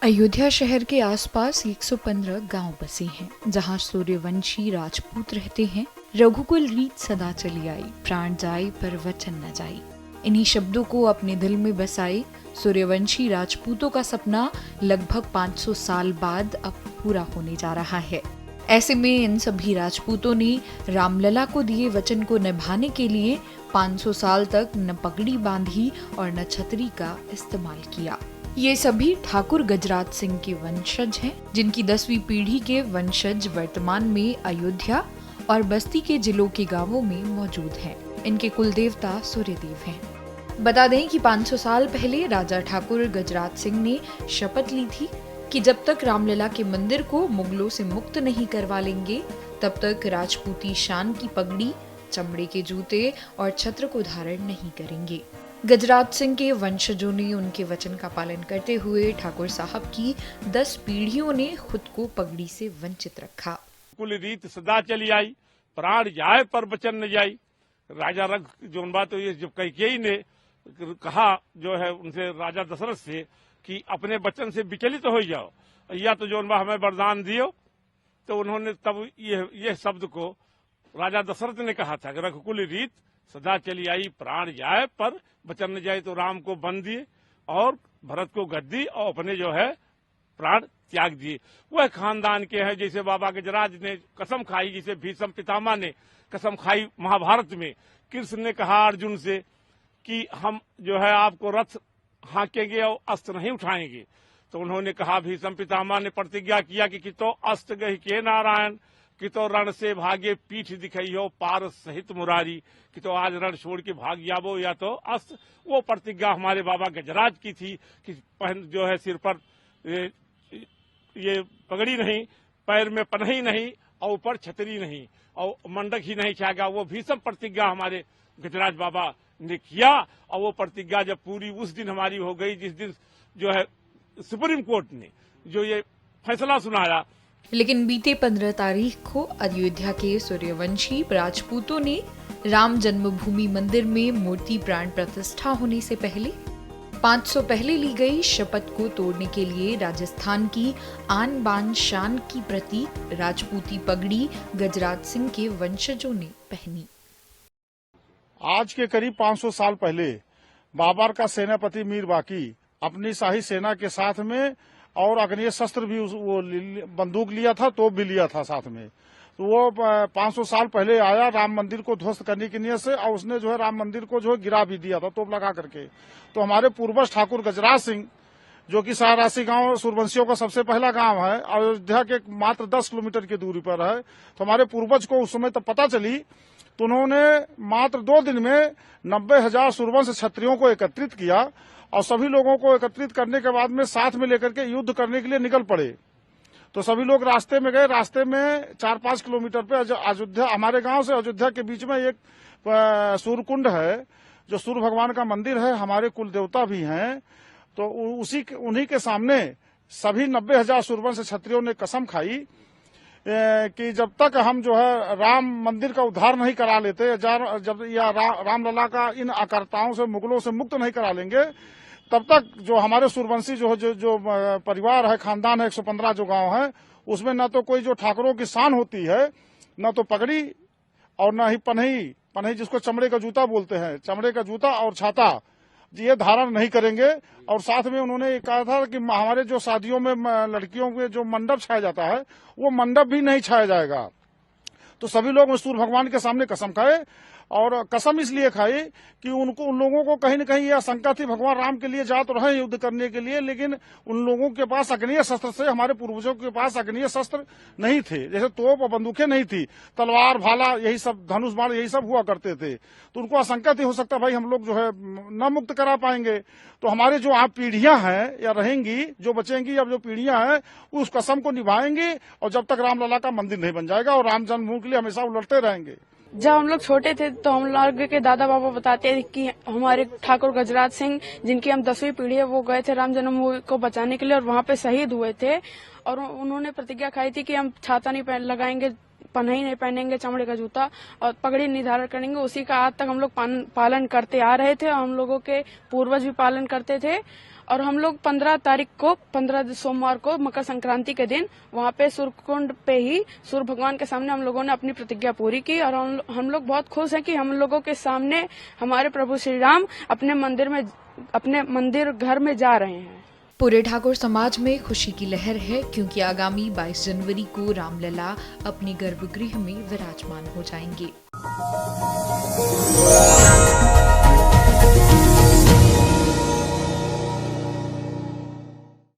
अयोध्या शहर के आसपास 115 गांव बसे हैं, जहां सूर्यवंशी राजपूत रहते हैं। रघुकुल रीत सदा चली आई, प्राण जाए पर वचन न जाई। इन्हीं शब्दों को अपने दिल में बसाए सूर्यवंशी राजपूतों का सपना लगभग 500 साल बाद अब पूरा होने जा रहा है। ऐसे में इन सभी राजपूतों ने रामलला को दिए वचन को निभाने के लिए 500 साल तक न पगड़ी बांधी और न छतरी का इस्तेमाल किया। ये सभी ठाकुर गजराज सिंह के वंशज हैं, जिनकी 10वीं पीढ़ी के वंशज वर्तमान में अयोध्या और बस्ती के जिलों के गांवों में मौजूद हैं। इनके कुल देवता सूर्यदेव हैं। बता दें कि 500 साल पहले राजा ठाकुर गजराज सिंह ने शपथ ली थी कि जब तक रामलला के मंदिर को मुगलों से मुक्त नहीं करवा लेंगे, तब तक राजपूती शान की पगड़ी, चमड़े के जूते और छत्र को धारण नहीं करेंगे। गजराज सिंह के वंशजों ने उनके वचन का पालन करते हुए ठाकुर साहब की 10 पीढ़ियों ने खुद को पगड़ी से वंचित रखा। कुल रीत सदा चली आई, प्राण जाए पर वचन न जाई। राजा रघ जोन बात तो ये जब कैकेयी ने कहा जो है उनसे राजा दशरथ से कि अपने वचन से विचलित हो जाओ या तो जोन बा हमें वरदान दियो, तो उन्होंने तब ये शब्द को राजा दशरथ ने कहा था कि रघुकुल रीत सदा चली आई, प्राण जाए पर वचन न जाए। तो राम को वन दिए और भरत को गद्दी और अपने जो है प्राण त्याग दिए। वह खानदान के हैं जैसे बाबा गजराज ने कसम खाई, जिसे भीष्म पितामह ने कसम खाई महाभारत में। कृष्ण ने कहा अर्जुन से कि हम जो है आपको रथ हाँकेंगे और अस्त्र नहीं उठाएंगे। तो उन्होंने कहा, भीष्म पितामह ने प्रतिज्ञा किया कि तो अस्त्र गहि के नारायण, कि तो रण से भागे पीठ दिखाई हो पार सहित मुरारी, कि तो आज रण छोड़ के भाग जाबो या तो अस्त्र। वो प्रतिज्ञा हमारे बाबा गजराज की थी कि जो है सिर पर ये पगड़ी नहीं, पैर में पन्ही नहीं और ऊपर छतरी नहीं और मंडक ही नहीं छाएगा। वो भीषम प्रतिज्ञा हमारे गजराज बाबा ने किया और वो प्रतिज्ञा जब पूरी उस दिन हमारी हो गई, जिस दिन जो है सुप्रीम कोर्ट ने जो ये फैसला सुनाया। लेकिन बीते 15 तारीख को अयोध्या के सूर्यवंशी राजपूतों ने राम जन्मभूमि मंदिर में मूर्ति प्राण प्रतिष्ठा होने से पहले 500 पहले ली गई शपथ को तोड़ने के लिए राजस्थान की आन बान शान की प्रतीक राजपूती पगड़ी गजराज सिंह के वंशजों ने पहनी। आज के करीब 500 साल पहले बाबर का सेनापति मीर बाकी अपनी शाही सेना के साथ में और अग्नेय शस्त्र भी वो बंदूक लिया था, तोप भी लिया था साथ में। तो वो 500 साल पहले आया राम मंदिर को ध्वस्त करने की नियत से, और उसने जो है राम मंदिर को जो है गिरा भी दिया था तोप लगा करके। तो हमारे पूर्वज ठाकुर गजराज सिंह, जो कि सहारासी गांव सूर्यवंशियों का सबसे पहला गांव है, अयोध्या के मात्र 10 किलोमीटर की दूरी पर है। तो हमारे पूर्वज को उस समय तब पता चली, तो उन्होंने मात्र 2 दिन में 90,000 सूर्यवंश क्षत्रियों को एकत्रित किया और सभी लोगों को एकत्रित करने के बाद में साथ में लेकर के युद्ध करने के लिए निकल पड़े। तो सभी लोग रास्ते में गए। रास्ते में 4-5 किलोमीटर पे अयोध्या, हमारे गांव से अयोध्या के बीच में एक सूर्यकुंड है, जो सूर्य भगवान का मंदिर है, हमारे कुल देवता भी हैं। तो उन्हीं के सामने सभी 90,000 सूर्यवंश क्षत्रियों ने कसम खाई कि जब तक हम जो है राम मंदिर का उद्धार नहीं करा लेते, रामलला का इन आकर्ताओं से, मुगलों से मुक्त नहीं करा लेंगे, तब तक जो हमारे सूर्यवंशी जो परिवार है, खानदान है, 115 जो गांव है, उसमें न तो कोई जो ठाकुरों की शान होती है, न तो पगड़ी और न ही पन्ही जिसको चमड़े का जूता बोलते हैं, चमड़े का जूता और छाता, ये धारण नहीं करेंगे। और साथ में उन्होंने कहा था कि हमारे जो शादियों में लड़कियों के जो मंडप छाया जाता है, वो मंडप भी नहीं छाया जाएगा। तो सभी लोग सूर्य भगवान के सामने कसम खाए, और कसम इसलिए खाई कि उन लोगों को कहीं न कहीं यह शंका थी, भगवान राम के लिए जा तो रहे युद्ध करने के लिए, लेकिन उन लोगों के पास अग्नेय शस्त्र से, हमारे पूर्वजों के पास अग्नेय शस्त्र नहीं थे, जैसे तोप और बंदूकें नहीं थी, तलवार भाला यही सब, धनुष बाण यही सब हुआ करते थे। तो उनको आशंका थी, हो सकता भाई हम लोग जो है न मुक्त करा पाएंगे। तो हमारे जो आप पीढ़ियां हैं या रहेंगी, जो बचेंगी, अब जो पीढ़ियां हैं, उस कसम को निभाएंगी, और जब तक रामलला का मंदिर नहीं बन जाएगा, और राम जन्मभूमि के लिए हमेशा वो लड़ते रहेंगे। जब हम लोग छोटे थे तो हम लोग के दादा बाबा बताते थे कि हमारे ठाकुर गजराज सिंह, जिनकी हम 10वीं पीढ़ी है, वो गए थे राम जन्मभूमि को बचाने के लिए और वहां पे शहीद हुए थे। और उन्होंने प्रतिज्ञा खाई थी कि हम छाता नहीं लगाएंगे, पन्ही नहीं पहनेंगे, चमड़े का जूता और पगड़ी नहीं धारण करेंगे। उसी का आज तक हम लोग पालन करते आ रहे थे और हम लोगों के पूर्वज भी पालन करते थे। और हम लोग 15 तारीख को 15 सोमवार को मकर संक्रांति के दिन वहाँ पे सूर्यकुंड पे ही सूर्य भगवान के सामने हम लोगों ने अपनी प्रतिज्ञा पूरी की और हम लोग बहुत खुश हैं कि हम लोगों के सामने हमारे प्रभु श्री राम अपने मंदिर घर में जा रहे हैं। पूरे ठाकुर समाज में खुशी की लहर है क्योंकि आगामी 22 जनवरी को रामलला अपने गर्भगृह में विराजमान हो जाएंगे।